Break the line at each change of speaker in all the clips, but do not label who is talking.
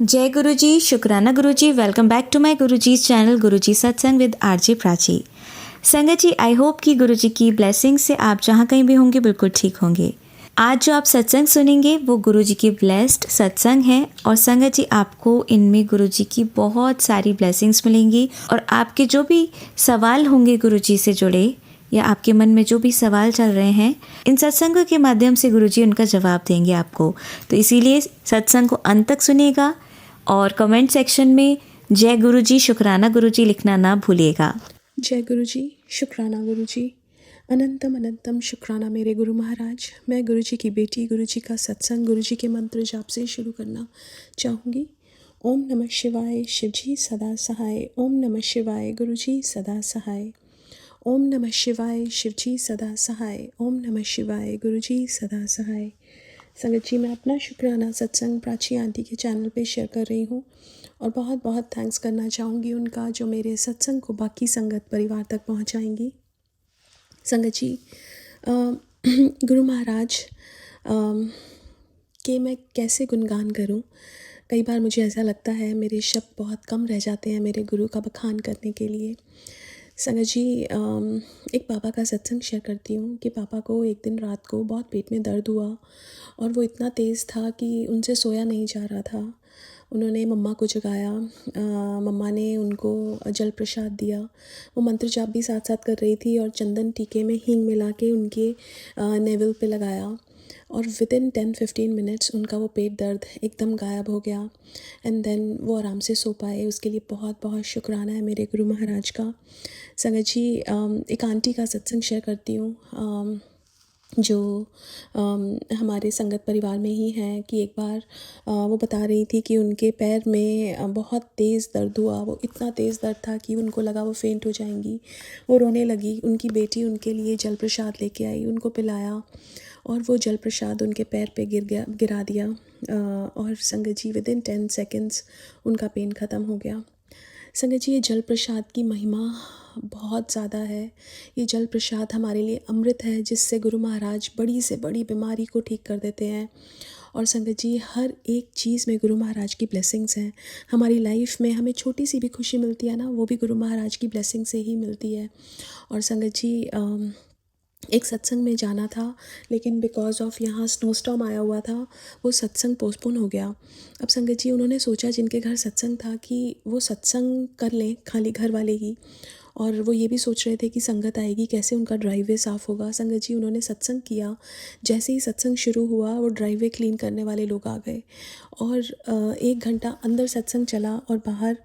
जय गुरु जी, शुक्राना गुरु जी। Welcome back to my Guru ji channel गुरु जी सत्संग विद आरजे प्राची। संगत जी, आई होप कि गुरु जी की ब्लेसिंग से आप जहाँ कहीं भी होंगे बिल्कुल ठीक होंगे। आज जो आप सत्संग सुनेंगे वो गुरु जी की ब्लेस्ड सत्संग है और संगत जी आपको इनमें गुरु जी की बहुत सारी ब्लेसिंग्स मिलेंगी और आपके जो भी सवाल होंगे गुरु जी से जुड़े या आपके मन में जो भी सवाल चल रहे हैं, इन सत्संगों के माध्यम से गुरु जी उनका जवाब देंगे आपको। तो इसीलिए सत्संग को अंत तक सुनिएगा और कमेंट सेक्शन में जय गुरु जी, शुक्राना गुरु जी लिखना ना भूलिएगा।
जय गुरु जी, शुक्राना गुरु जी, अनंतम अनंतम शुक्राना मेरे गुरु महाराज। मैं गुरु जी की बेटी, गुरु जी का सत्संग, गुरु जी के मंत्र जाप से शुरू करना चाहूँगी। ओम नमः शिवाय, शिव जी सदा सहाय। ओम नमः शिवाय, गुरु जी सदा सहाय। ओम नमः शिवाय, शिव जी सदा सहाय। ओम नमः शिवाय, गुरु जी सदा सहाय। संगत जी, मैं अपना शुक्राना सत्संग प्राची आंटी के चैनल पे शेयर कर रही हूँ और बहुत बहुत थैंक्स करना चाहूँगी उनका जो मेरे सत्संग को बाकी संगत परिवार तक पहुँचाएंगी। संगत जी, गुरु महाराज के मैं कैसे गुणगान करूं। कई बार मुझे ऐसा लगता है मेरे शब्द बहुत कम रह जाते हैं मेरे गुरु का बखान करने के लिए। संगत जी, एक पापा का सत्संग शेयर करती हूँ कि पापा को एक दिन रात को बहुत पेट में दर्द हुआ और वो इतना तेज़ था कि उनसे सोया नहीं जा रहा था। उन्होंने मम्मा को जगाया, मम्मा ने उनको जल प्रसाद दिया। वो मंत्र जाप भी साथ साथ कर रही थी और चंदन टीके में हींग मिला के उनके नेवल पे लगाया और विदिन 10-15 मिनट्स उनका वो पेट दर्द एकदम गायब हो गया एंड देन वो आराम से सो पाए। उसके लिए बहुत बहुत शुक्राना है मेरे गुरु महाराज का। संगत जी, एक आंटी का सत्संग शेयर करती हूँ जो हमारे संगत परिवार में ही हैं कि एक बार वो बता रही थी कि उनके पैर में बहुत तेज़ दर्द हुआ। वो इतना तेज़ दर्द था कि उनको लगा वो फेंट हो जाएंगी। वो रोने लगी। उनकी बेटी उनके लिए जल प्रसाद लेके आई, उनको पिलाया और वो जल प्रसाद उनके पैर पे गिरा दिया और संगत जी विदिन 10 सेकेंड्स उनका पेन ख़त्म हो गया। संगत जी, ये जल प्रसाद की महिमा बहुत ज़्यादा है। ये जल प्रसाद हमारे लिए अमृत है जिससे गुरु महाराज बड़ी से बड़ी बीमारी को ठीक कर देते हैं। और संगत जी, हर एक चीज़ में गुरु महाराज की ब्लेसिंग्स हैं। हमारी लाइफ में हमें छोटी सी भी खुशी मिलती है ना, वो भी गुरु महाराज की ब्लेसिंग से ही मिलती है। और संगत जी, एक सत्संग में जाना था लेकिन बिकॉज़ ऑफ यहाँ स्नोस्टॉर्म आया हुआ था, वो सत्संग पोस्टपोन हो गया। अब संगत जी, उन्होंने सोचा जिनके घर सत्संग था कि वो सत्संग कर लें खाली घर वाले ही, और वो ये भी सोच रहे थे कि संगत आएगी कैसे, उनका ड्राइववे साफ़ होगा। संगत जी, उन्होंने सत्संग किया। जैसे ही सत्संग शुरू हुआ वो ड्राइववे क्लीन करने वाले लोग आ गए और 1 घंटा अंदर सत्संग चला और बाहर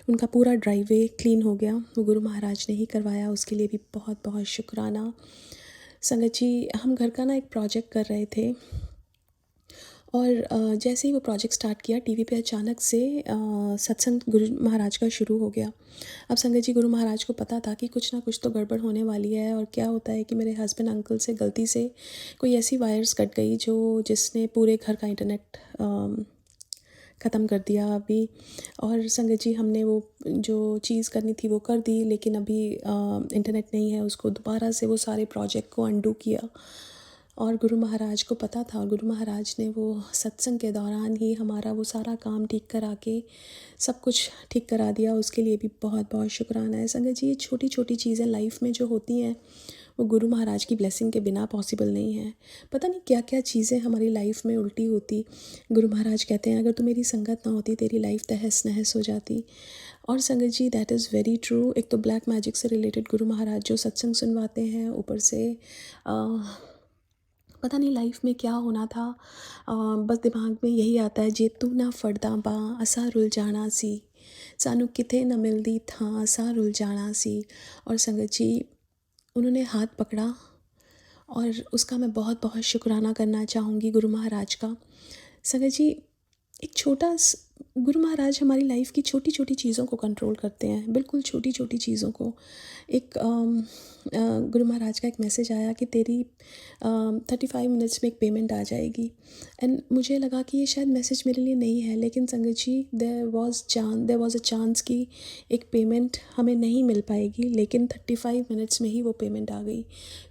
उनका पूरा ड्राइववे क्लीन हो गया। वो गुरु महाराज ने ही करवाया, उसके लिए भी बहुत बहुत शुक्राना। संगत जी, हम घर का ना एक प्रोजेक्ट कर रहे थे और जैसे ही वो प्रोजेक्ट स्टार्ट किया टीवी पे अचानक से सत्संग गुरु महाराज का शुरू हो गया। अब संगत जी, गुरु महाराज को पता था कि कुछ ना कुछ तो गड़बड़ होने वाली है। और क्या होता है कि मेरे हस्बैंड अंकल से गलती से कोई ऐसी वायर्स कट गई जिसने पूरे घर का इंटरनेट ख़त्म कर दिया अभी। और संगत जी, हमने वो जो चीज़ करनी थी वो कर दी, लेकिन अभी इंटरनेट नहीं है। उसको दोबारा से वो सारे प्रोजेक्ट को अंडू किया और गुरु महाराज को पता था और गुरु महाराज ने वो सत्संग के दौरान ही हमारा वो सारा काम ठीक करा के सब कुछ ठीक करा दिया। उसके लिए भी बहुत बहुत शुक्राना है। संगत जी, ये छोटी छोटी चीज़ें लाइफ में जो होती हैं वो गुरु महाराज की ब्लेसिंग के बिना पॉसिबल नहीं है। पता नहीं क्या क्या चीज़ें हमारी लाइफ में उल्टी होती। गुरु महाराज कहते हैं अगर तो मेरी संगत ना होती तेरी लाइफ तहस नहस हो जाती। और संगत जी, दैट इज़ वेरी ट्रू। एक तो ब्लैक मैजिक से रिलेटेड गुरु महाराज जो सत्संग सुनवाते हैं, ऊपर से पता नहीं लाइफ में क्या होना था, बस दिमाग में यही आता है, जे तू ना फड़दा बा असा रुल जाना सी, सानू किथे न मिलदी था असा रुल जाना सी। और संगत जी, उन्होंने हाथ पकड़ा और उसका मैं बहुत बहुत शुक्राना करना चाहूँगी गुरु महाराज का। संगत जी, एक गुरु महाराज हमारी लाइफ की छोटी छोटी चीज़ों को कंट्रोल करते हैं, बिल्कुल छोटी छोटी चीज़ों को। एक गुरु महाराज का एक मैसेज आया कि तेरी 35 मिनट्स में एक पेमेंट आ जाएगी। एंड मुझे लगा कि ये शायद मैसेज मेरे लिए नहीं है, लेकिन संगत जी, देयर वॉज अ चांस कि एक पेमेंट हमें नहीं मिल पाएगी, लेकिन 35 मिनट्स में ही वो पेमेंट आ गई।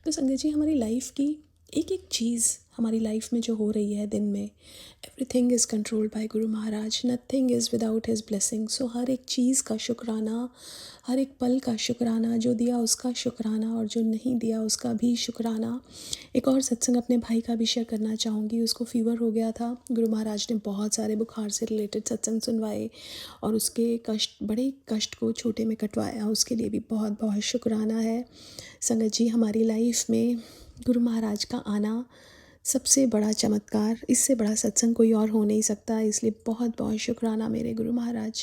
तो संगत जी, हमारी लाइफ की एक एक चीज़ हमारी लाइफ में जो हो रही है दिन में, everything is controlled by Guru Maharaj, nothing is without his blessing. So हर एक चीज़ का शुक्राना, हर एक पल का शुक्राना, जो दिया उसका शुक्राना और जो नहीं दिया उसका भी शुक्राना। एक और सत्संग अपने भाई का भी शेयर करना चाहूँगी। उसको फ़ीवर हो गया था, गुरु महाराज ने बहुत सारे बुखार से रिलेटेड सत्संग सुनवाए और उसके कष्ट, बड़े कष्ट को छोटे में कटवाया। उसके लिए भी बहुत बहुत शुक्राना है। संगत जी, हमारी लाइफ में गुरु महाराज का आना सबसे बड़ा चमत्कार, इससे बड़ा सत्संग कोई और हो नहीं सकता। इसलिए बहुत बहुत शुक्राना मेरे गुरु महाराज।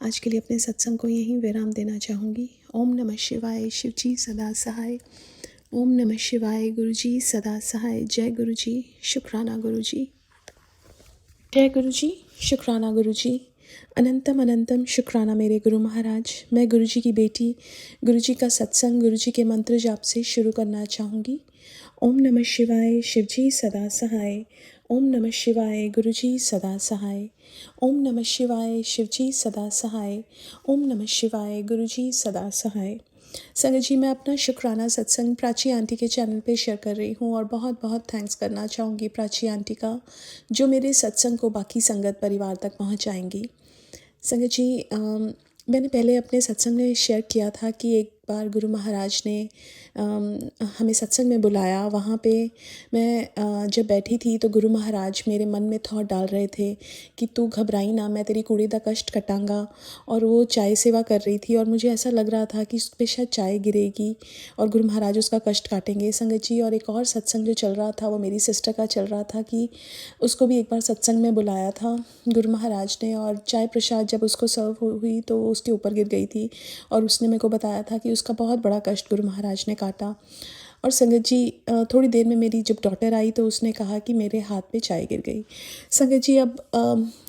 आज के लिए अपने सत्संग को यहीं विराम देना चाहूँगी। ओम नमः शिवाय, शिव जी सदा सहाय। ओम नमः शिवाय, गुरु जी सदा सहाय। जय गुरु जी, शुक्राना गुरु जी। जय गुरु जी, शुक्राना गुरु जी। अनंतम अनंतम शुक्राना मेरे गुरु महाराज। मैं गुरु जी की बेटी, गुरु जी का सत्संग, गुरु जी के मंत्र जाप से शुरू करना चाहूँगी। ओम नमः शिवाय, शिव जी सदा सहाय। ओम नमः शिवाय, गुरु जी सदा सहाय। ओम नमः शिवाय, शिव जी सदा सहाय। ओम नमः शिवाय, गुरु जी सदा सहाय। संगत जी, मैं अपना शुक्राना सत्संग प्राची आंटी के चैनल पे शेयर कर रही हूँ और बहुत बहुत थैंक्स करना चाहूँगी प्राची आंटी का, जो मेरे सत्संग को बाकी संगत परिवार तक पहुँचाएंगी। संगत जी, मैंने पहले अपने सत्संग में शेयर किया था कि एक बार गुरु महाराज ने हमें सत्संग में बुलाया। वहाँ पे मैं जब बैठी थी तो गुरु महाराज मेरे मन में थॉट डाल रहे थे कि तू घबराई ना, मैं तेरी कुड़ी दा कष्ट कटांगा। और वो चाय सेवा कर रही थी और मुझे ऐसा लग रहा था कि उस पर शायद चाय गिरेगी और गुरु महाराज उसका कष्ट काटेंगे। संगत जी, और एक और सत्संग जो चल रहा था वो मेरी सिस्टर का चल रहा था कि उसको भी एक बार सत्संग में बुलाया था गुरु महाराज ने, और चाय प्रसाद जब उसको सर्व हुई तो वो उसके ऊपर गिर गई थी और उसने मेरे को बताया था कि उसका बहुत बड़ा कष्ट गुरु महाराज ने काटा। और संगत जी, थोड़ी देर में मेरी जब डॉटर आई तो उसने कहा कि मेरे हाथ पे चाय गिर गई। संगत जी, अब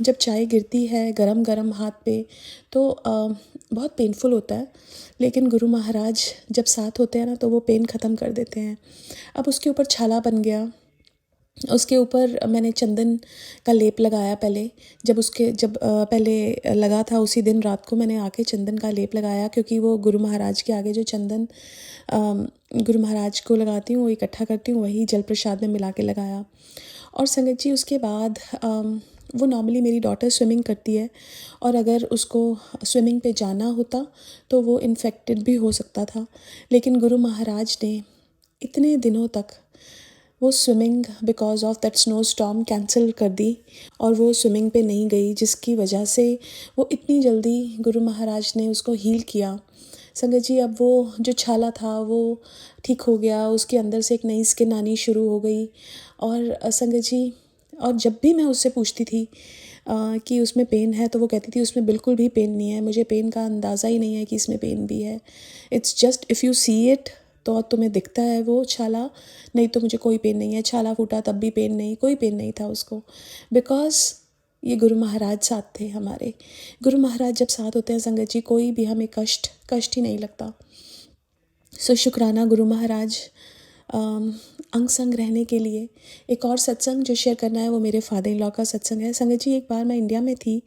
जब चाय गिरती है गरम गरम हाथ पे तो बहुत पेनफुल होता है, लेकिन गुरु महाराज जब साथ होते हैं ना तो वो पेन ख़त्म कर देते हैं। अब उसके ऊपर छाला बन गया, उसके ऊपर मैंने चंदन का लेप लगाया पहले। जब पहले लगा था उसी दिन रात को मैंने आके चंदन का लेप लगाया, क्योंकि वो गुरु महाराज के आगे जो चंदन गुरु महाराज को लगाती हूँ, वो इकट्ठा करती हूँ, वही जल प्रसाद में मिला के लगाया। और संगत जी, उसके बाद वो नॉर्मली मेरी डॉटर स्विमिंग करती है और अगर उसको स्विमिंग पे जाना होता तो वो इन्फेक्टेड भी हो सकता था, लेकिन गुरु महाराज ने इतने दिनों तक वो swimming because of that snow storm cancel कर दी और वो स्विमिंग पे नहीं गई, जिसकी वजह से वो इतनी जल्दी गुरु महाराज ने उसको हील किया। संगत जी, अब वो जो छाला था वो ठीक हो गया, उसके अंदर से एक नई स्किन आनी शुरू हो गई। और संगत जी, और जब भी मैं उससे पूछती थी कि उसमें पेन है तो वो कहती थी उसमें बिल्कुल भी पेन नहीं है, मुझे पेन का अंदाज़ा ही नहीं है कि इसमें पेन भी है। It's just if you see it तो तुम्हें दिखता है वो छाला, नहीं तो मुझे कोई पेन नहीं है। छाला फूटा तब भी पेन नहीं, कोई पेन नहीं था उसको, बिकॉज ये गुरु महाराज साथ थे हमारे। गुरु महाराज जब साथ होते हैं संगत जी, कोई भी हमें कष्ट ही नहीं लगता। सो शुक्राना गुरु महाराज। अंग संग रहने के लिए एक और सत्संग जो शेयर करना है वो मेरे फादर इन लॉ का सत्संग है। संगत जी, एक बार मैं इंडिया में थी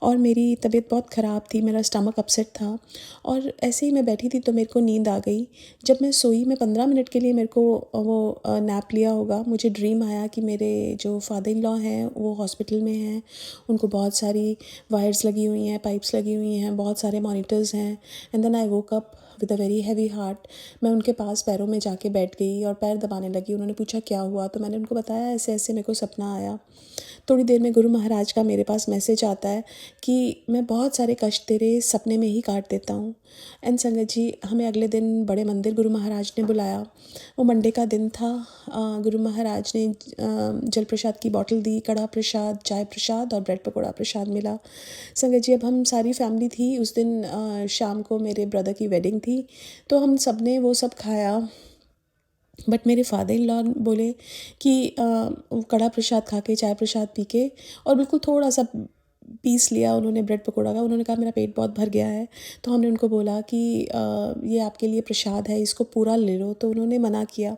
और मेरी तबीयत बहुत ख़राब थी, मेरा स्टमक अपसेट था और ऐसे ही मैं बैठी थी तो मेरे को नींद आ गई। जब मैं सोई, मैं 15 मिनट के लिए मेरे को वो नैप लिया होगा, मुझे ड्रीम आया कि मेरे जो फादर इन लॉ हैं वो हॉस्पिटल में हैं, उनको बहुत सारी वायर्स लगी हुई हैं, पाइप्स लगी हुई हैं, बहुत सारे मॉनिटर्स हैं। And then I woke up with a very heavy heart. मैं उनके पास पैरों में जाके बैठ गई और पैर दबाने लगी। उन्होंने पूछा क्या हुआ, तो मैंने उनको बताया ऐसे ऐसे मेरे को सपना आया। थोड़ी देर में गुरु महाराज का मेरे पास मैसेज आता है कि मैं बहुत सारे कष्ट तेरे सपने में ही काट देता हूँ। एंड संगत जी, हमें अगले दिन बड़े मंदिर गुरु महाराज ने बुलाया। वो मंडे का दिन था। गुरु महाराज ने जल प्रसाद की बॉटल दी, कड़ा प्रसाद, चाय प्रसाद और ब्रेड पकौड़ा प्रसाद मिला। संगत जी, अब हम सारी फैमिली थी उस दिन, शाम को मेरे ब्रदर की वेडिंग थी तो हम सब ने वो सब खाया। बट मेरे फादर इन लॉ बोले कि कड़ा प्रसाद खा के, चाय प्रसाद पी के और बिल्कुल थोड़ा सा पीस लिया उन्होंने ब्रेड पकौड़ा का। उन्होंने कहा मेरा पेट बहुत भर गया है। तो हमने उनको बोला कि ये आपके लिए प्रसाद है, इसको पूरा ले लो, तो उन्होंने मना किया।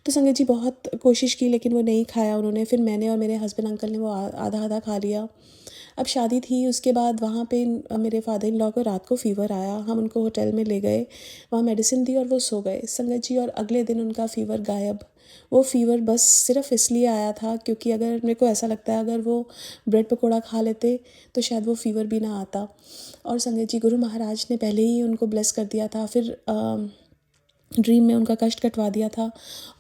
तो संगत जी, बहुत कोशिश की लेकिन वो नहीं खाया उन्होंने। फिर मैंने और मेरे हस्बैंड अंकल ने वो आधा आधा खा लिया। अब शादी थी, उसके बाद वहाँ पे मेरे फादर इन लॉ को रात को फ़ीवर आया। हम उनको होटल में ले गए, वहाँ मेडिसिन दी और वो सो गए संगत जी। और अगले दिन उनका फ़ीवर गायब। वो फ़ीवर बस सिर्फ़ इसलिए आया था क्योंकि अगर मेरे को ऐसा लगता है अगर वो ब्रेड पकोड़ा खा लेते तो शायद वो फ़ीवर भी ना आता। और संगत जी, गुरु महाराज ने पहले ही उनको ब्लेस कर दिया था, फिर ड्रीम में उनका कष्ट कटवा दिया था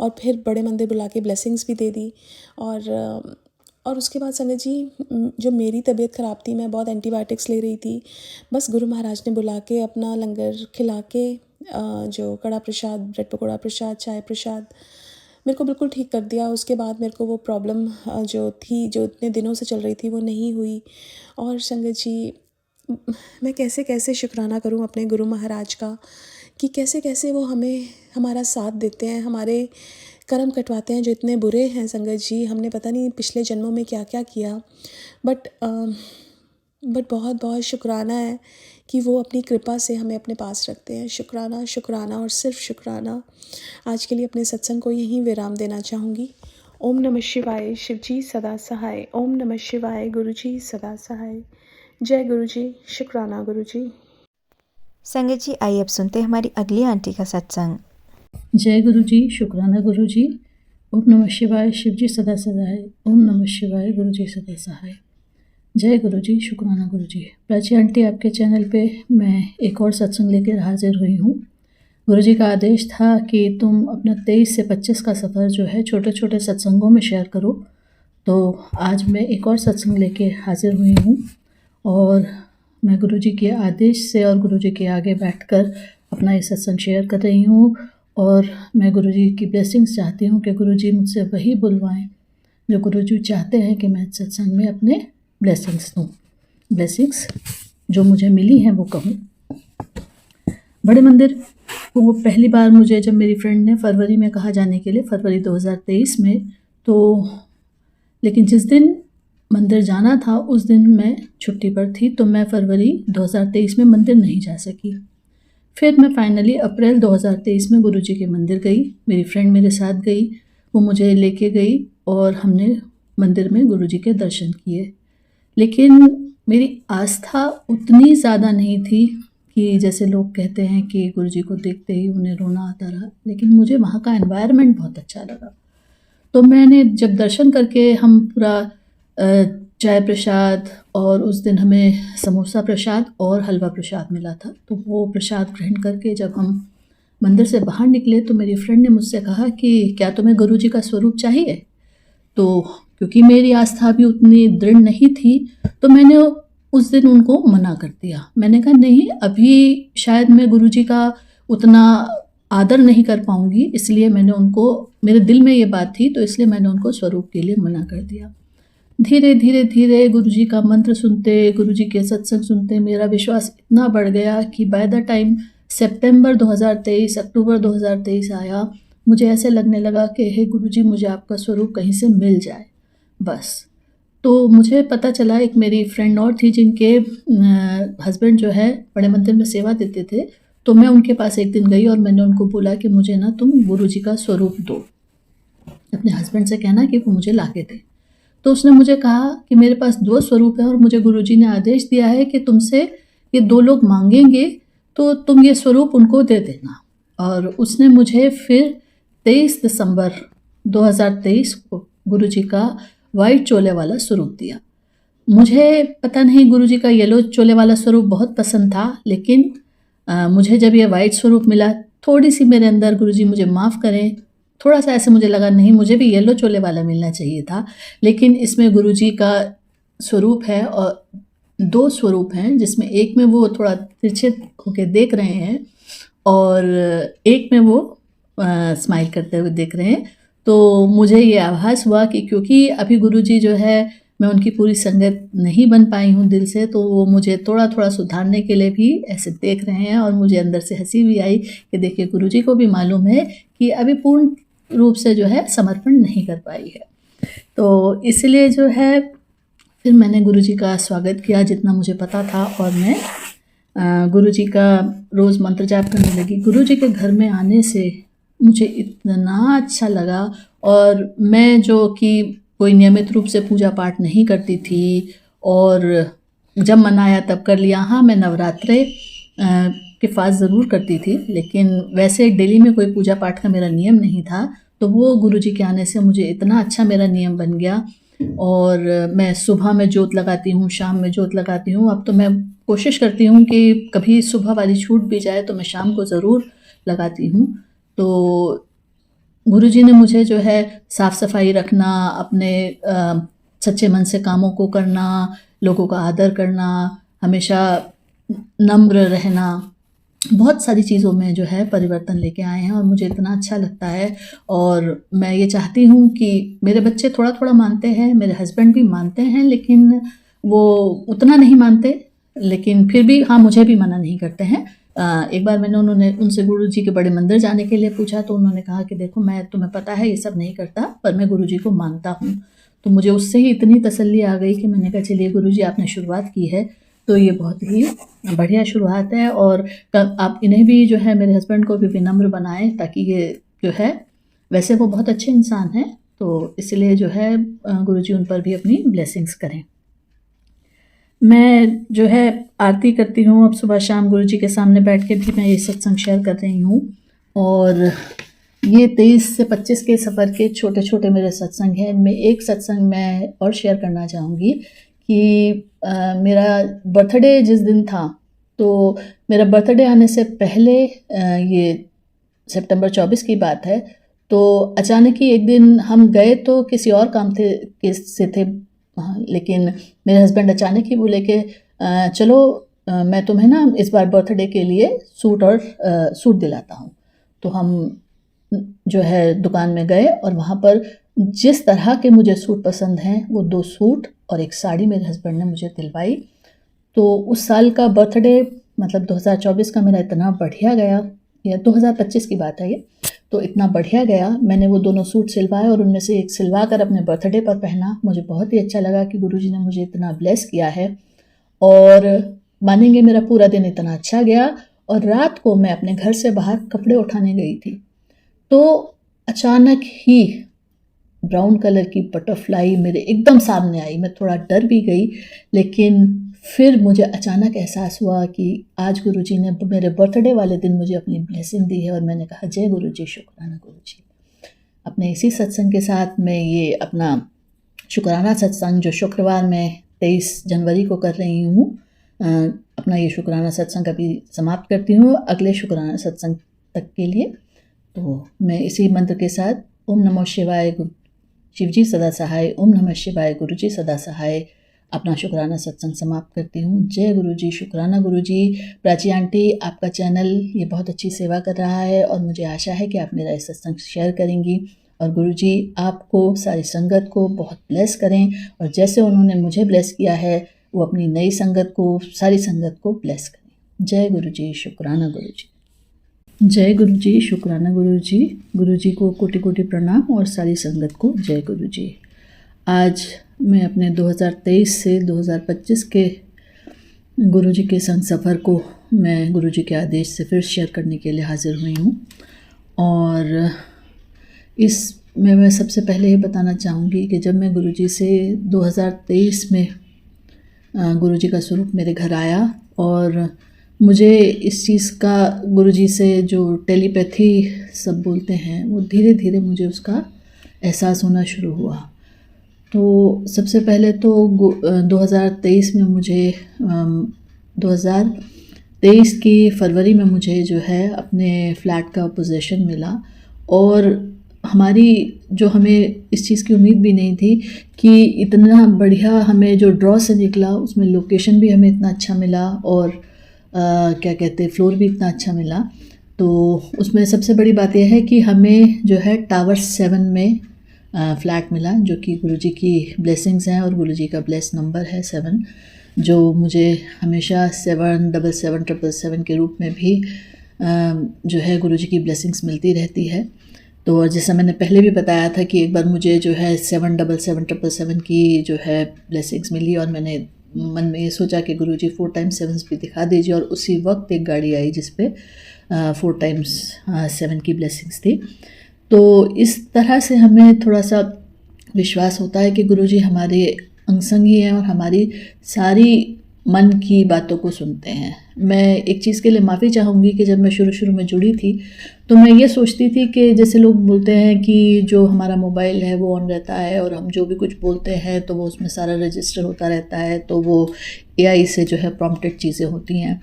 और फिर बड़े मंदिर बुला के ब्लेसिंग्स भी दे दी। और उसके बाद संगत जी, जो मेरी तबीयत ख़राब थी, मैं बहुत एंटीबायोटिक्स ले रही थी, बस गुरु महाराज ने बुला के अपना लंगर खिला के जो कड़ा प्रसाद, ब्रेड पकोड़ा प्रसाद, चाय प्रसाद, मेरे को बिल्कुल ठीक कर दिया। उसके बाद मेरे को वो प्रॉब्लम जो थी, जो इतने दिनों से चल रही थी, वो नहीं हुई। और संगत जी, मैं कैसे कैसे शुक्राना करूं अपने गुरु महाराज का कि कैसे कैसे वो हमें हमारा साथ देते हैं, हमारे कर्म कटवाते हैं जो इतने बुरे हैं। संगत जी, हमने पता नहीं पिछले जन्मों में क्या क्या किया, बट बहुत बहुत शुक्राना है कि वो अपनी कृपा से हमें अपने पास रखते हैं। शुक्राना, शुक्राना और सिर्फ शुक्राना। आज के लिए अपने सत्संग को यहीं विराम देना चाहूँगी। ओम नमः शिवाय, शिव जी सदा सहाय। ओम नमः शिवाय, गुरु जी सदा सहाय। जय गुरु जी, शुक्राना गुरु जी।
संगत जी, आइए अब सुनते हैं हमारी अगली आंटी का सत्संग।
जय गुरु जी, शुक्राना गुरु जी। ओम नमः शिवाय, शिव जी सदा सहाय। ओम नमः शिवाय, गुरु जी सदा सहाय। जय गुरु जी, शुक्राना गुरु जी। प्राची आंटी, आपके चैनल पे मैं एक और सत्संग लेकर हाजिर हुई हूँ। गुरु जी का आदेश था कि तुम अपना 23 से 25 का सफ़र जो है छोटे छोटे सत्संगों में शेयर करो, तो आज मैं एक और सत्संग लेके हाजिर हुई हूँ और मैं गुरु जी के आदेश से और गुरु जी के आगे बैठकर अपना ये सत्संग शेयर कर रही हूँ। और मैं गुरु जी की ब्लेसिंग्स चाहती हूँ कि गुरु जी मुझसे वही बुलवाएं जो गुरु जी चाहते हैं कि मैं सत्संग में अपने ब्लेसिंग्स दूँ, ब्लेसिंग्स जो मुझे मिली हैं वो कहूँ। बड़े मंदिर वो पहली बार मुझे जब मेरी फ्रेंड ने फरवरी में कहा जाने के लिए, फरवरी 2023 में, तो लेकिन जिस दिन मंदिर जाना था उस दिन मैं छुट्टी पर थी, तो मैं फरवरी 2023 में मंदिर नहीं जा सकी। फिर मैं फाइनली अप्रैल 2023 में गुरुजी के मंदिर गई। मेरी फ्रेंड मेरे साथ गई, वो मुझे लेके गई और हमने मंदिर में गुरुजी के दर्शन किए। लेकिन मेरी आस्था उतनी ज़्यादा नहीं थी कि जैसे लोग कहते हैं कि गुरुजी को देखते ही उन्हें रोना आता रहा, लेकिन मुझे वहाँ का एनवायरनमेंट बहुत अच्छा लगा। तो मैंने जब दर्शन करके, हम पूरा चाय प्रसाद और उस दिन हमें समोसा प्रसाद और हलवा प्रसाद मिला था, तो वो प्रसाद ग्रहण करके जब हम मंदिर से बाहर निकले तो मेरी फ्रेंड ने मुझसे कहा कि क्या तुम्हें गुरुजी का स्वरूप चाहिए। तो क्योंकि मेरी आस्था भी उतनी दृढ़ नहीं थी तो मैंने उस दिन उनको मना कर दिया। मैंने कहा नहीं, अभी शायद मैं गुरुजी का उतना आदर नहीं कर पाऊंगी, इसलिए मैंने उनको, मेरे दिल में ये बात थी तो इसलिए मैंने उनको स्वरूप के लिए मना कर दिया। धीरे धीरे धीरे गुरुजी का मंत्र सुनते, गुरुजी के सत्संग सुनते मेरा विश्वास इतना बढ़ गया कि बाय द टाइम सितंबर 2023, अक्टूबर 2023 आया, मुझे ऐसे लगने लगा कि हे गुरुजी, मुझे आपका स्वरूप कहीं से मिल जाए बस। तो मुझे पता चला, एक मेरी फ्रेंड और थी जिनके हस्बैंड जो है बड़े मंदिर में सेवा देते थे, तो मैं उनके पास एक दिन गई और मैंने उनको बोला कि मुझे ना तुम गुरुजी का स्वरूप दो, अपने हस्बैंड से कहना कि वो मुझे ला के दे। तो उसने मुझे कहा कि मेरे पास 2 स्वरूप है और मुझे गुरुजी ने आदेश दिया है कि तुमसे ये 2 लोग मांगेंगे तो तुम ये स्वरूप उनको दे देना। और उसने मुझे फिर 23 दिसंबर 2023 को गुरुजी का वाइट चोले वाला स्वरूप दिया। मुझे पता नहीं, गुरुजी का येलो चोले वाला स्वरूप बहुत पसंद था, लेकिन मुझे जब ये वाइट स्वरूप मिला, थोड़ी सी मेरे अंदर, गुरुजी मुझे माफ़ करें, थोड़ा सा ऐसे मुझे लगा नहीं, मुझे भी येलो चोले वाला मिलना चाहिए था। लेकिन इसमें गुरुजी का स्वरूप है और 2 स्वरूप हैं, जिसमें एक में वो थोड़ा तिरछे होके देख रहे हैं और एक में वो स्माइल करते हुए देख रहे हैं। तो मुझे ये आभास हुआ कि क्योंकि अभी गुरुजी जो है, मैं उनकी पूरी संगत नहीं बन पाई हूँ दिल से, तो वो मुझे थोड़ा थोड़ा सुधारने के लिए भी ऐसे देख रहे हैं। और मुझे अंदर से हंसी भी आई कि देखिए, गुरुजी को भी मालूम है कि अभी पूर्ण रूप से जो है समर्पण नहीं कर पाई है। तो इसलिए जो है फिर मैंने गुरुजी का स्वागत किया जितना मुझे पता था, और मैं गुरुजी का रोज़ मंत्र जाप करने लगी। गुरुजी के घर में आने से मुझे इतना अच्छा लगा। और मैं जो कि कोई नियमित रूप से पूजा पाठ नहीं करती थी, और जब मन आया तब कर लिया। हाँ, मैं नवरात्रे के फास्ट ज़रूर करती थी, लेकिन वैसे डेली में कोई पूजा पाठ का मेरा नियम नहीं था। तो वो गुरुजी के आने से मुझे इतना अच्छा मेरा नियम बन गया। और मैं सुबह में जोत लगाती हूँ, शाम में जोत लगाती हूँ। अब तो मैं कोशिश करती हूँ कि कभी सुबह वाली छूट भी जाए तो मैं शाम को ज़रूर लगाती हूँ। तो गुरुजी ने मुझे जो है साफ़ सफाई रखना, अपने सच्चे मन से कामों को करना, लोगों का आदर करना, हमेशा नम्र रहना, बहुत सारी चीज़ों में जो है परिवर्तन लेके आए हैं और मुझे इतना अच्छा लगता है। और मैं ये चाहती हूँ कि मेरे बच्चे थोड़ा थोड़ा मानते हैं, मेरे हस्बैंड भी मानते हैं, लेकिन वो उतना नहीं मानते, लेकिन फिर भी हाँ, मुझे भी मना नहीं करते हैं। एक बार मैंने उनसे गुरुजी के बड़े मंदिर जाने के लिए पूछा तो उन्होंने कहा कि देखो, मैं तुम्हें पता है ये सब नहीं करता, पर मैं गुरुजी को मानता हूँ। तो मुझे उससे ही इतनी तसल्ली आ गई कि मैंने कहा चलिए गुरुजी, आपने शुरुआत की है तो ये बहुत ही बढ़िया शुरुआत है। और आप इन्हें भी जो है, मेरे हस्बैंड को भी विनम्र बनाएं, ताकि ये जो है, वैसे वो बहुत अच्छे इंसान हैं, तो इसलिए जो है गुरुजी उन पर भी अपनी ब्लेसिंग्स करें। मैं जो है आरती करती हूँ अब सुबह शाम, गुरुजी के सामने बैठ के भी मैं ये सत्संग शेयर कर रही हूँ। और ये 23 से 25 के सफ़र के छोटे छोटे मेरे सत्संग हैं। इनमें एक सत्संग मैं और शेयर करना चाहूँगी कि मेरा बर्थडे जिस दिन था, तो मेरा बर्थडे आने से पहले ये सितंबर 24 की बात है, तो अचानक ही एक दिन हम गए तो किसी और काम से थे, लेकिन मेरे हस्बैंड अचानक ही बोले कि चलो मैं तुम्हें ना इस बार बर्थडे के लिए सूट दिलाता हूँ। तो हम जो है दुकान में गए और वहाँ पर जिस तरह के मुझे सूट पसंद हैं, वो 2 सूट और एक साड़ी मेरे हस्बैंड ने मुझे दिलवाई। तो उस साल का बर्थडे, मतलब 2024 का मेरा इतना बढ़िया गया, या 2025 की बात है ये, तो इतना बढ़िया गया। मैंने वो दोनों सूट सिलवाए और उनमें से एक सिलवा कर अपने बर्थडे पर पहना। मुझे बहुत ही अच्छा लगा कि गुरुजी ने मुझे इतना ब्लेस किया है। और मानेंगे, मेरा पूरा दिन इतना अच्छा गया। और रात को मैं अपने घर से बाहर कपड़े उठाने गई थी, तो अचानक ही ब्राउन कलर की बटरफ्लाई मेरे एकदम सामने आई। मैं थोड़ा डर भी गई, लेकिन फिर मुझे अचानक एहसास हुआ कि आज गुरुजी ने मेरे बर्थडे वाले दिन मुझे अपनी ब्लेसिंग दी है। और मैंने कहा जय गुरुजी, शुक्राना गुरुजी। अपने इसी सत्संग के साथ मैं ये अपना शुक्राना सत्संग, जो शुक्रवार में 23 जनवरी को कर रही हूँ, अपना ये शुक्राना सत्संग अभी समाप्त करती हूँ अगले शुक्राना सत्संग तक के लिए। तो मैं इसी मंत्र के साथ ओम नमः शिवाय, शिवजी सदा सहाय, ओम नमः शिवाय, गुरुजी सदा सहाय, अपना शुक्राना सत्संग समाप्त करती हूँ। जय गुरुजी, शुक्राना गुरुजी। प्राची आंटी, आपका चैनल ये बहुत अच्छी सेवा कर रहा है और मुझे आशा है कि आप मेरा ये सत्संग शेयर करेंगी। और गुरुजी आपको, सारी संगत को बहुत ब्लेस करें, और जैसे उन्होंने मुझे ब्लेस किया है, वो अपनी नई संगत को, सारी संगत को ब्लेस करें। जय गुरुजी, शुक्राना गुरुजी। जय गुरुजी, शुक्राना गुरुजी। गुरुजी को कोटि कोटि प्रणाम और सारी संगत को जय गुरुजी। आज मैं अपने 2023 से 2025 के गुरुजी के संग सफ़र को मैं गुरुजी के आदेश से फिर शेयर करने के लिए हाज़िर हुई हूँ। और इसमें मैं सबसे पहले ये बताना चाहूँगी कि जब मैं गुरुजी से 2023 में गुरुजी का स्वरूप मेरे घर आया, और मुझे इस चीज़ का, गुरुजी से जो टेलीपैथी सब बोलते हैं, वो धीरे धीरे मुझे उसका एहसास होना शुरू हुआ। तो सबसे पहले तो 2023 में मुझे 2023 की फरवरी में मुझे जो है अपने फ्लैट का पोजीशन मिला। और हमें इस चीज़ की उम्मीद भी नहीं थी कि इतना बढ़िया हमें जो ड्रॉ से निकला, उसमें लोकेशन भी हमें इतना अच्छा मिला, और क्या कहते हैं, फ्लोर भी इतना अच्छा मिला। तो उसमें सबसे बड़ी बात यह है कि हमें जो है टावर 7 में फ्लैट मिला, जो कि गुरुजी की ब्लेसिंग्स हैं, और गुरुजी का ब्लेस नंबर है 7, जो मुझे हमेशा 77777 के रूप में भी जो है गुरुजी की ब्लेसिंग्स मिलती रहती है। तो जैसा मैंने पहले भी बताया था कि एक बार मुझे जो है 77777 की जो है ब्लेसिंग्स मिली, और मैंने मन में ये सोचा कि गुरुजी 4 टाइम्स 7 भी दिखा दीजिए। और उसी वक्त एक गाड़ी आई जिस पे 4 टाइम्स 7 की ब्लेसिंग्स थी। तो इस तरह से हमें थोड़ा सा विश्वास होता है कि गुरुजी हमारे अंगसंगी हैं और हमारी सारी मन की बातों को सुनते हैं। मैं एक चीज़ के लिए माफ़ी चाहूँगी कि जब मैं शुरू में जुड़ी थी तो मैं ये सोचती थी कि जैसे लोग बोलते हैं कि जो हमारा मोबाइल है वो ऑन रहता है और हम जो भी कुछ बोलते हैं तो वो उसमें सारा रजिस्टर होता रहता है, तो वो एआई से जो है प्रॉम्प्टेड चीज़ें होती हैं।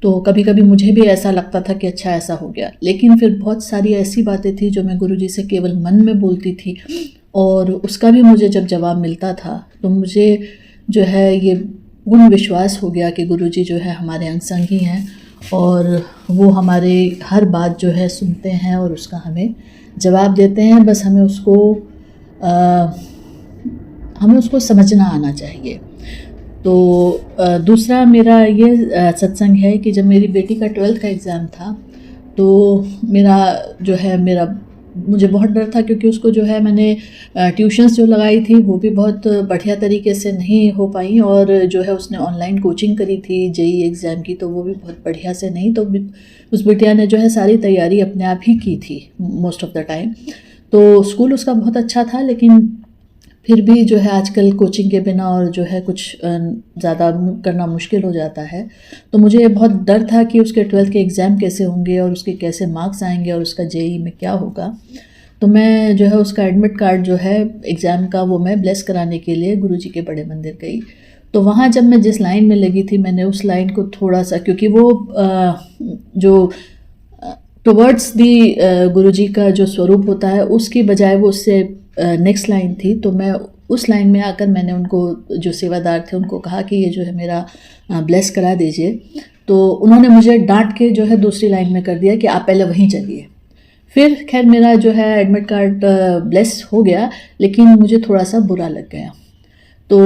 तो कभी कभी मुझे भी ऐसा लगता था कि अच्छा ऐसा हो गया, लेकिन फिर बहुत सारी ऐसी बातें थी जो मैं गुरुजी से केवल मन में बोलती थी और उसका भी मुझे जब जवाब मिलता था तो मुझे जो है ये पूर्ण विश्वास हो गया कि गुरुजी जो है हमारे अंगसंगी हैं और वो हमारे हर बात जो है सुनते हैं और उसका हमें जवाब देते हैं। बस हमें उसको समझना आना चाहिए। तो दूसरा मेरा ये सत्संग है कि जब मेरी बेटी का 12th का एग्ज़ाम था तो मुझे बहुत डर था, क्योंकि उसको जो है मैंने ट्यूशन्स जो लगाई थी वो भी बहुत बढ़िया तरीके से नहीं हो पाई और जो है उसने ऑनलाइन कोचिंग करी थी जेईई एग्ज़ाम की, तो वो भी बहुत बढ़िया से नहीं। तो उस बिटिया ने जो है सारी तैयारी अपने आप ही की थी मोस्ट ऑफ द टाइम। तो स्कूल उसका बहुत अच्छा था, लेकिन फिर भी जो है आजकल कोचिंग के बिना और जो है कुछ ज़्यादा करना मुश्किल हो जाता है। तो मुझे बहुत डर था कि उसके 12th के एग्ज़ाम कैसे होंगे और उसके कैसे मार्क्स आएंगे और उसका जेईई में क्या होगा। तो मैं जो है उसका एडमिट कार्ड जो है एग्ज़ाम का वो मैं ब्लेस कराने के लिए गुरुजी के बड़े मंदिर गई। तो वहाँ जब मैं जिस लाइन में लगी थी मैंने उस लाइन को थोड़ा सा, क्योंकि वो जो टुवर्ड्स दी गुरुजी का जो स्वरूप होता है उसकी बजाय वो उससे नेक्स्ट लाइन थी। तो मैं उस लाइन में आकर मैंने उनको, जो सेवादार थे, उनको कहा कि ये जो है मेरा ब्लेस करा दीजिए। तो उन्होंने मुझे डांट के जो है दूसरी लाइन में कर दिया कि आप पहले वहीं चलिए। फिर खैर मेरा जो है एडमिट कार्ड ब्लेस हो गया, लेकिन मुझे थोड़ा सा बुरा लग गया। तो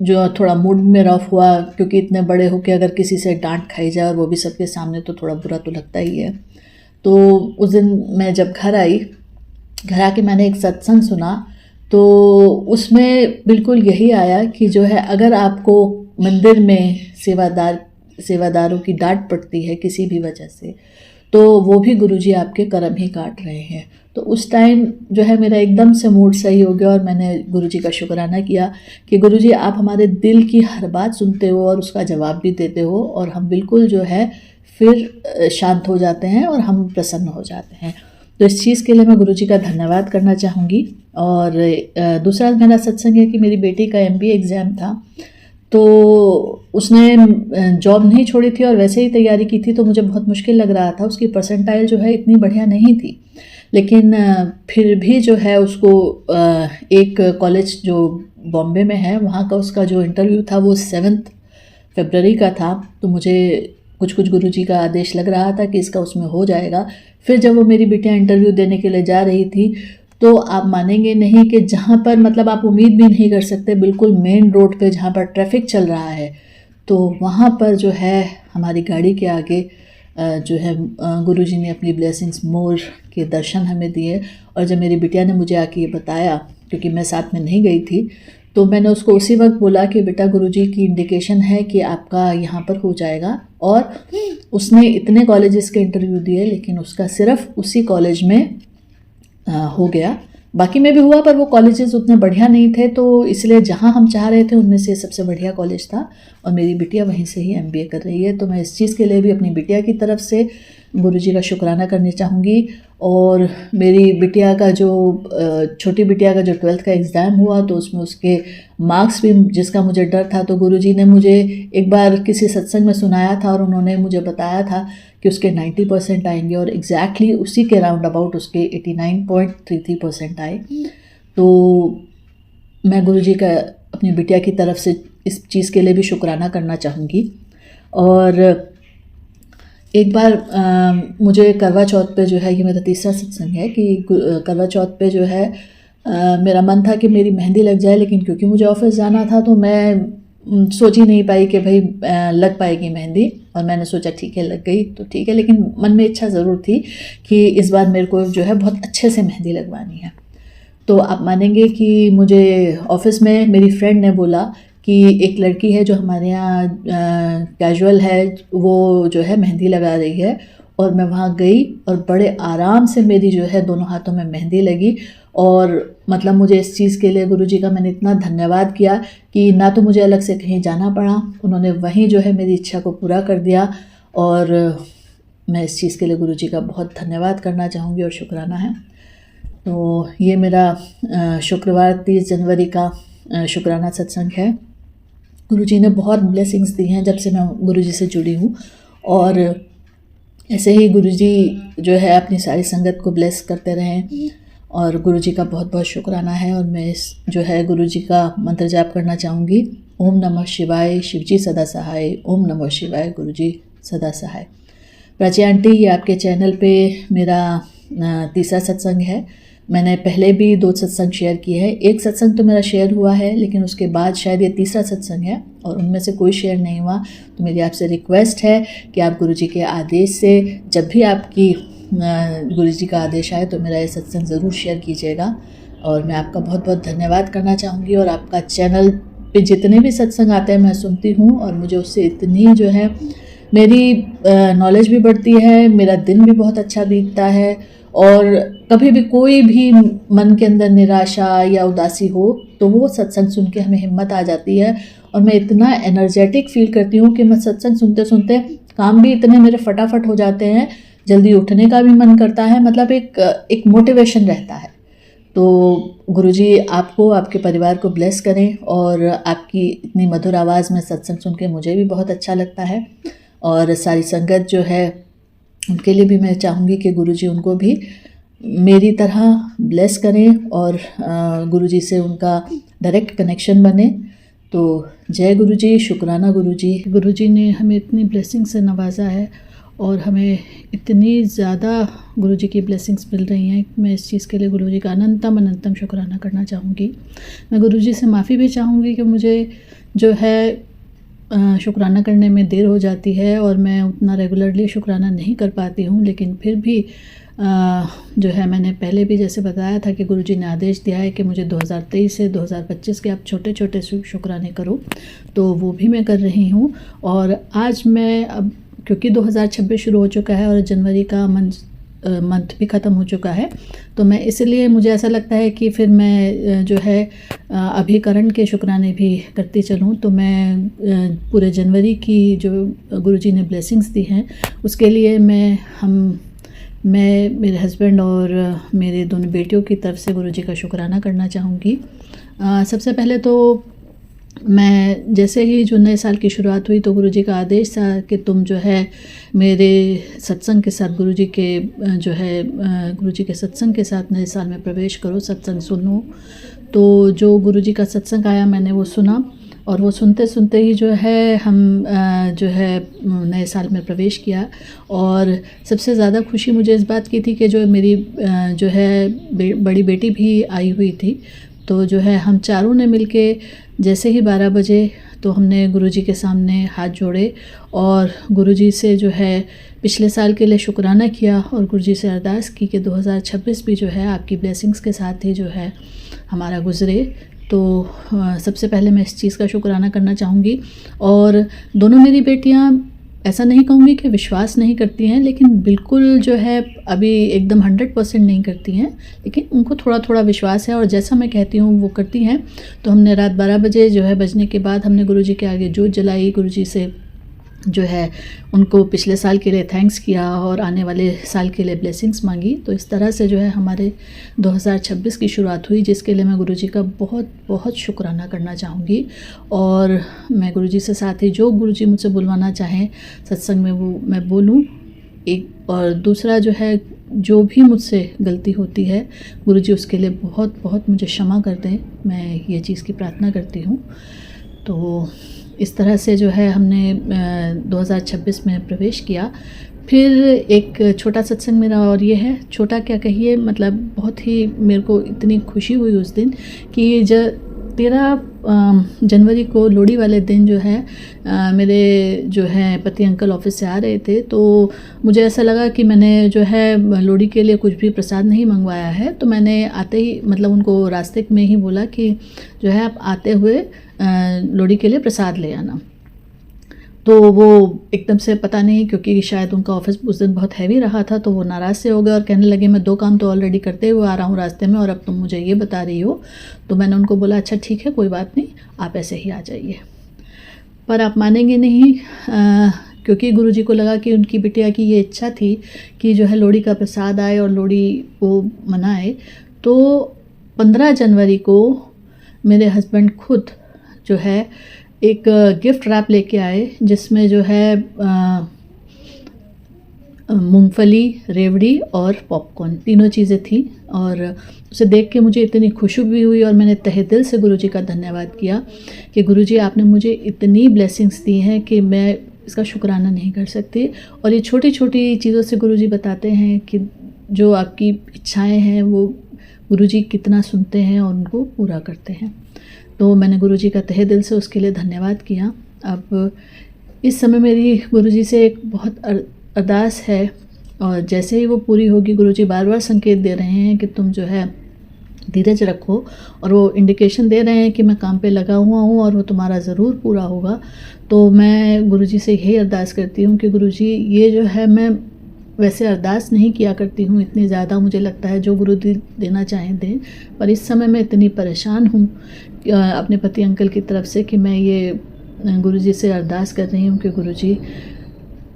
जो थोड़ा मूड में रफ हुआ, क्योंकि इतने बड़े हो के अगर किसी से डांट खाई जाए और वो भी सबके सामने, तो थोड़ा बुरा तो लगता ही है। तो उस दिन मैं जब घर आके मैंने एक सत्संग सुना, तो उसमें बिल्कुल यही आया कि जो है अगर आपको मंदिर में सेवादारों की डांट पड़ती है किसी भी वजह से, तो वो भी गुरुजी आपके कर्म ही काट रहे हैं। तो उस टाइम जो है मेरा एकदम से मूड सही हो गया और मैंने गुरुजी का शुक्राना किया कि गुरुजी आप हमारे दिल की हर बात सुनते हो और उसका जवाब भी देते हो, और हम बिल्कुल जो है फिर शांत हो जाते हैं और हम प्रसन्न हो जाते हैं। तो इस चीज़ के लिए मैं गुरुजी का धन्यवाद करना चाहूँगी। और दूसरा मेरा सत्संग है कि मेरी बेटी का MBA एग्ज़ाम था, तो उसने जॉब नहीं छोड़ी थी और वैसे ही तैयारी की थी, तो मुझे बहुत मुश्किल लग रहा था। उसकी परसेंटाइल जो है इतनी बढ़िया नहीं थी, लेकिन फिर भी जो है उसको एक कॉलेज जो बॉम्बे में है वहाँ का उसका जो इंटरव्यू था वो 7 फरवरी का था। तो मुझे कुछ गुरुजी का आदेश लग रहा था कि इसका उसमें हो जाएगा। फिर जब वो मेरी बिटिया इंटरव्यू देने के लिए जा रही थी, तो आप मानेंगे नहीं कि जहाँ पर मतलब आप उम्मीद भी नहीं कर सकते, बिल्कुल मेन रोड पे जहाँ पर ट्रैफिक चल रहा है, तो वहाँ पर जो है हमारी गाड़ी के आगे जो है गुरुजी ने अपनी ब्लेसिंग्स मोर के दर्शन हमें दिए। और जब मेरी बिटिया ने मुझे आके ये बताया, क्योंकि मैं साथ में नहीं गई थी, तो मैंने उसको उसी वक्त बोला कि बेटा गुरुजी की इंडिकेशन है कि आपका यहाँ पर हो जाएगा। और उसने इतने कॉलेजेस के इंटरव्यू दिए, लेकिन उसका सिर्फ उसी कॉलेज में हो गया। बाकी में भी हुआ, पर वो कॉलेजेस उतने बढ़िया नहीं थे, तो इसलिए जहाँ हम चाह रहे थे उनमें से सबसे बढ़िया कॉलेज था और मेरी बिटिया वहीं से ही MBA कर रही है। तो मैं इस चीज़ के लिए भी अपनी बिटिया की तरफ से गुरुजी का शुक्राना करना चाहूँगी। और मेरी बिटिया का जो छोटी बिटिया का जो 12th का एग्ज़ाम हुआ, तो उसमें उसके मार्क्स भी, जिसका मुझे डर था, तो गुरुजी ने मुझे एक बार किसी सत्संग में सुनाया था और उन्होंने मुझे बताया था कि उसके 90% आएंगे, और एग्जैक्टली उसी के राउंड अबाउट उसके 89.33% आए। तो मैं गुरुजी का अपनी बिटिया की तरफ से इस चीज़ के लिए भी शुक्राना करना चाहूँगी। और एक बार मुझे करवा चौथ पे जो है, ये मेरा तीसरा सत्संग है कि करवा चौथ पे जो है मेरा मन था कि मेरी मेहंदी लग जाए, लेकिन क्योंकि मुझे ऑफिस जाना था तो मैं सोच ही नहीं पाई कि भाई लग पाएगी मेहंदी। और मैंने सोचा ठीक है, लग गई तो ठीक है, लेकिन मन में इच्छा ज़रूर थी कि इस बार मेरे को जो है बहुत अच्छे से मेहंदी लगवानी है। तो आप मानेंगे कि मुझे ऑफिस में मेरी फ्रेंड ने बोला कि एक लड़की है जो हमारे यहाँ कैजुअल है, वो जो है मेहंदी लगा रही है और मैं वहाँ गई और बड़े आराम से मेरी जो है दोनों हाथों में मेहंदी लगी। और मतलब मुझे इस चीज़ के लिए गुरुजी का मैंने इतना धन्यवाद किया कि ना तो मुझे अलग से कहीं जाना पड़ा, उन्होंने वहीं जो है मेरी इच्छा को पूरा कर दिया। और मैं इस चीज़ के लिए गुरुजी का बहुत धन्यवाद करना चाहूँगी और शुक्राना है। तो ये मेरा शुक्रवार 30 जनवरी का शुक्राना सत्संग है। गुरुजी ने बहुत ब्लेसिंग्स दी हैं जब से मैं गुरुजी से जुड़ी हूँ, और ऐसे ही गुरुजी जो है अपनी सारी संगत को ब्लेस करते रहें। और गुरुजी का बहुत बहुत शुक्राना है। और मैं इस जो है गुरुजी का मंत्र जाप करना चाहूँगी। ओम नमः शिवाय, शिवजी सदा सहाय। ओम नमः शिवाय, गुरुजी सदा सहाय। प्राची आंटी, ये आपके चैनल पे मेरा तीसरा सत्संग है। मैंने पहले भी 2 सत्संग शेयर किए हैं। एक सत्संग तो मेरा शेयर हुआ है, लेकिन उसके बाद शायद ये तीसरा सत्संग है और उनमें से कोई शेयर नहीं हुआ। तो मेरी आपसे रिक्वेस्ट है कि आप गुरुजी के आदेश से जब भी आपकी गुरुजी का आदेश आए तो मेरा ये सत्संग ज़रूर शेयर कीजिएगा। और मैं आपका बहुत बहुत धन्यवाद करना चाहूँगी। और आपका चैनल पे जितने भी सत्संग आते हैं मैं सुनती हूँ, और मुझे उससे इतनी जो है मेरी नॉलेज भी बढ़ती है, मेरा दिन भी बहुत अच्छा बीतता है। और कभी भी कोई भी मन के अंदर निराशा या उदासी हो तो वो सत्संग सुन के हमें हिम्मत आ जाती है। और मैं इतना एनर्जेटिक फील करती हूँ कि मैं सत्संग सुनते सुनते काम भी इतने मेरे फटाफट हो जाते हैं, जल्दी उठने का भी मन करता है, मतलब एक मोटिवेशन रहता है। तो गुरुजी आपको, आपके परिवार को ब्लेस करें। और आपकी इतनी मधुर आवाज़ में सत्संग सुन के मुझे भी बहुत अच्छा लगता है। और सारी संगत जो है उनके लिए भी मैं चाहूँगी कि गुरुजी उनको भी मेरी तरह ब्लेस करें और गुरुजी से उनका डायरेक्ट कनेक्शन बने। तो जय गुरुजी, शुक्राना गुरुजी। गुरुजी ने हमें इतनी ब्लेसिंग से नवाजा है और हमें इतनी ज़्यादा गुरुजी की ब्लेसिंग्स मिल रही हैं। मैं इस चीज़ के लिए गुरुजी का अनंतम शुक्राना करना चाहूँगी। मैं गुरुजी से माफ़ी भी चाहूँगी कि मुझे जो है शुक्राना करने में देर हो जाती है और मैं उतना रेगुलरली शुक्राना नहीं कर पाती हूँ। लेकिन फिर भी जो है मैंने पहले भी जैसे बताया था कि गुरुजी ने आदेश दिया है कि मुझे 2023 से 2025 के आप छोटे छोटे शुक्राने करो, तो वो भी मैं कर रही हूँ। और आज मैं अब क्योंकि 2026 शुरू हो चुका है और जनवरी का मंथ भी ख़त्म हो चुका है, तो मैं इसलिए मुझे ऐसा लगता है कि फिर मैं जो है अभी करंट के शुक्राने भी करती चलूँ। तो मैं पूरे जनवरी की जो गुरुजी ने ब्लेसिंग्स दी हैं उसके लिए मैं मेरे हस्बैंड और मेरे दोनों बेटियों की तरफ से गुरुजी का शुक्राना करना चाहूँगी। सबसे पहले तो मैं जैसे ही जो नए साल की शुरुआत हुई तो गुरुजी का आदेश था कि तुम जो है मेरे सत्संग के साथ गुरुजी के सत्संग के साथ नए साल में प्रवेश करो, सत्संग सुनो। तो जो गुरुजी का सत्संग आया मैंने वो सुना, और वो सुनते सुनते ही जो है हम जो है नए साल में प्रवेश किया। और सबसे ज़्यादा खुशी मुझे इस बात की थी कि जो मेरी जो है बड़ी बेटी भी आई हुई थी। तो जो है हम चारों ने मिलके जैसे ही 12 बजे तो हमने गुरुजी के सामने हाथ जोड़े और गुरुजी से जो है पिछले साल के लिए शुक्राना किया और गुरुजी से अरदास की कि 2026 भी जो है आपकी ब्लेसिंग्स के साथ ही जो है हमारा गुज़रे। तो सबसे पहले मैं इस चीज़ का शुक्राना करना चाहूँगी। और दोनों मेरी बेटियाँ ऐसा नहीं कहूँगी कि विश्वास नहीं करती हैं, लेकिन बिल्कुल जो है अभी एकदम 100% नहीं करती हैं, लेकिन उनको थोड़ा थोड़ा विश्वास है और जैसा मैं कहती हूँ वो करती हैं। तो हमने रात 12 बजे जो है बजने के बाद हमने गुरुजी के आगे जोत जलाई, गुरुजी से जो है उनको पिछले साल के लिए थैंक्स किया और आने वाले साल के लिए ब्लेसिंग्स मांगी। तो इस तरह से जो है हमारे 2026 की शुरुआत हुई, जिसके लिए मैं गुरुजी का बहुत बहुत शुक्राना करना चाहूँगी। और मैं गुरुजी से साथ ही जो गुरुजी मुझसे बुलवाना चाहें सत्संग में वो मैं बोलूँ। एक और दूसरा जो है जो भी मुझसे गलती होती है गुरुजी उसके लिए बहुत बहुत मुझे क्षमा कर दें, मैं ये चीज़ की प्रार्थना करती हूँ। तो इस तरह से जो है हमने 2026 में प्रवेश किया। फिर एक छोटा सत्संग मेरा और ये है, छोटा क्या कहिए, मतलब बहुत ही मेरे को इतनी खुशी हुई उस दिन कि 13 जनवरी को लोहड़ी वाले दिन जो है मेरे जो है पति अंकल ऑफिस से आ रहे थे। तो मुझे ऐसा लगा कि मैंने जो है लोहड़ी के लिए कुछ भी प्रसाद नहीं मंगवाया है, तो मैंने आते ही मतलब उनको रास्ते में ही बोला कि जो है आप आते हुए लोहड़ी के लिए प्रसाद ले आना। तो वो एकदम से पता नहीं, क्योंकि शायद उनका ऑफिस उस दिन बहुत हैवी रहा था, तो वो नाराज़ से हो गए और कहने लगे मैं 2 काम तो ऑलरेडी करते हुए आ रहा हूँ रास्ते में और अब तुम मुझे ये बता रही हो। तो मैंने उनको बोला अच्छा ठीक है कोई बात नहीं, आप ऐसे ही आ जाइए। पर आप मानेंगे नहीं, क्योंकि गुरुजी को लगा कि उनकी बिटिया की ये इच्छा थी कि जो है लोहड़ी का प्रसाद आए और लोहड़ी वो मनाए, तो 15 जनवरी को मेरे हस्बैंड खुद जो है एक गिफ्ट रैप लेके आए, जिसमें जो है मूंगफली, रेवड़ी और पॉपकॉर्न, तीनों चीज़ें थी। और उसे देख के मुझे इतनी खुशी भी हुई और मैंने तहे दिल से गुरुजी का धन्यवाद किया कि गुरुजी आपने मुझे इतनी ब्लेसिंग्स दी हैं कि मैं इसका शुक्राना नहीं कर सकती। और ये छोटी छोटी चीज़ों से गुरुजी बताते हैं कि जो आपकी इच्छाएं हैं वो गुरुजी कितना सुनते हैं और उनको पूरा करते हैं। तो मैंने गुरुजी का तहे दिल से उसके लिए धन्यवाद किया। अब इस समय मेरी गुरुजी से एक बहुत अरदास है और जैसे ही वो पूरी होगी, गुरुजी बार बार संकेत दे रहे हैं कि तुम जो है धीरज रखो, और वो इंडिकेशन दे रहे हैं कि मैं काम पे लगा हुआ हूँ और वो तुम्हारा ज़रूर पूरा होगा। तो मैं गुरुजी से यही अरदास करती हूँ कि गुरुजी ये जो है, मैं वैसे अरदास नहीं किया करती हूँ इतनी ज़्यादा, मुझे लगता है जो गुरुजी देना चाहें दें, पर इस समय मैं इतनी परेशान हूँ अपने पति अंकल की तरफ से कि मैं ये गुरुजी से अरदास कर रही हूँ कि गुरुजी,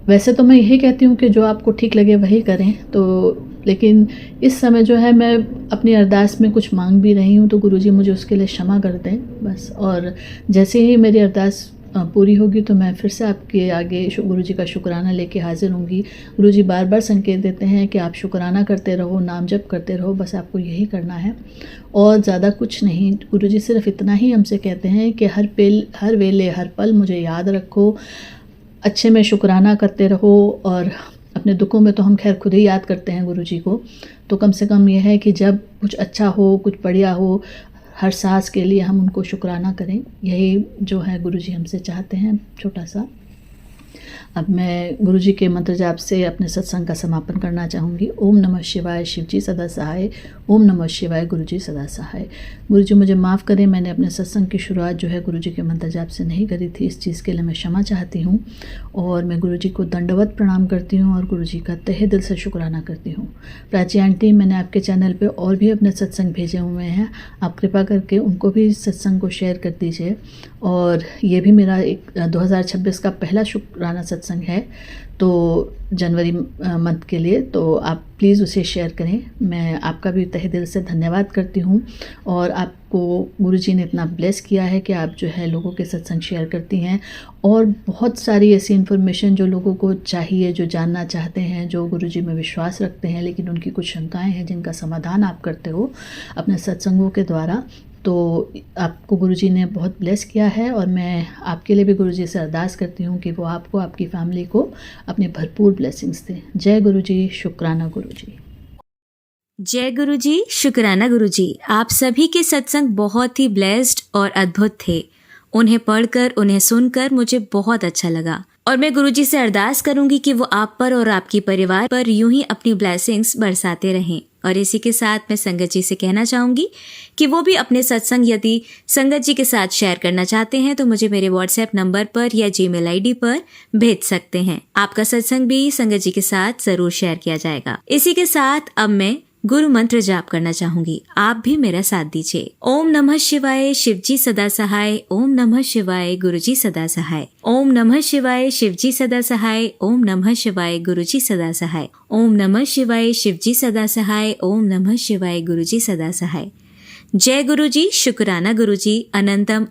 वैसे तो मैं यही कहती हूँ कि जो आपको ठीक लगे वही करें, तो लेकिन इस समय जो है मैं अपनी अरदास में कुछ मांग भी रही हूँ, तो गुरुजी मुझे उसके लिए क्षमा कर दें बस। और जैसे ही मेरी अरदास पूरी होगी तो मैं फिर से आपके आगे गुरुजी का शुक्राना लेके हाजिर होंगी। गुरुजी बार बार संकेत देते हैं कि आप शुक्राना करते रहो, नाम जप करते रहो, बस आपको यही करना है और ज़्यादा कुछ नहीं। गुरुजी सिर्फ इतना ही हमसे कहते हैं कि हर वेले हर पल मुझे याद रखो, अच्छे में शुक्राना करते रहो, और अपने दुखों में तो हम खैर खुद ही याद करते हैं गुरुजी को, तो कम से कम यह है कि जब कुछ अच्छा हो, कुछ बढ़िया हो, हर सांस के लिए हम उनको शुक्राना करें। यही जो है गुरुजी हमसे चाहते हैं छोटा सा। अब मैं गुरुजी के मंत्र जाप से अपने सत्संग का समापन करना चाहूँगी। ओम नमः शिवाय, शिवजी सदा सहाय। ओम नमः शिवाय, गुरुजी सदा सहाय। गुरुजी मुझे माफ़ करें, मैंने अपने सत्संग की शुरुआत जो है गुरुजी के मंत्र जाप से नहीं करी थी, इस चीज़ के लिए मैं क्षमा चाहती हूँ। और मैं गुरुजी को दंडवत प्रणाम करती हूँ और गुरुजी का तहे दिल से शुक्राना करती हूँ। प्राची आंटी, मैंने आपके चैनल पर और भी अपने सत्संग भेजे हुए हैं, आप कृपा करके उनको भी सत्संग को शेयर कर दीजिए। और ये भी मेरा एक 2026 का पहला शुक्राना सत्संग है, तो जनवरी मंथ के लिए, तो आप प्लीज़ उसे शेयर करें। मैं आपका भी तहे दिल से धन्यवाद करती हूँ और आपको गुरुजी ने इतना ब्लेस किया है कि आप जो है लोगों के सत्संग शेयर करती हैं, और बहुत सारी ऐसी इन्फॉर्मेशन जो लोगों को चाहिए, जो जानना चाहते हैं, जो गुरुजी में विश्वास रखते हैं लेकिन उनकी कुछ शंकाएं हैं जिनका समाधान आप करते हो अपने सत्संगों के द्वारा, तो आपको गुरुजी ने बहुत ब्लेस किया है। और मैं आपके लिए भी गुरुजी से अरदास करती हूँ कि वो आपको, आपकी फैमिली को अपनी भरपूर ब्लेसिंग्स दें। जय गुरुजी, शुक्राना गुरुजी।
जय गुरुजी, शुक्राना गुरुजी। आप सभी के सत्संग बहुत ही ब्लेस्ड और अद्भुत थे। उन्हें पढ़कर, उन्हें सुनकर मुझे बहुत अच्छा लगा और मैं गुरुजी से अरदास करूंगी कि वो आप पर और आपकी परिवार पर यूं ही अपनी ब्लेसिंग्स बरसाते रहें। और इसी के साथ मैं संगत जी से कहना चाहूंगी कि वो भी अपने सत्संग यदि संगत जी के साथ शेयर करना चाहते हैं तो मुझे मेरे व्हाट्सएप नंबर पर या जीमेल आईडी पर भेज सकते हैं। आपका सत्संग भी संगत जी के साथ जरूर शेयर किया जाएगा। इसी के साथ अब मैं गुरु मंत्र जाप करना चाहूंगी, आप भी मेरा साथ दीजिए। ओम नमः शिवाय, शिवजी सदा सहाय। ओम नमः शिवाय, गुरुजी सदा सहाय। ओम नमः शिवाय, शिवजी सदा सहाय। ओम नमः शिवाय, गुरुजी सदा सहाय। ओम नमः शिवाय, शिवजी सदा सहाय। ओम नमः शिवाय, गुरुजी सदा सहाय। जय गुरुजी, शुक्राना गुरुजी। अनंतम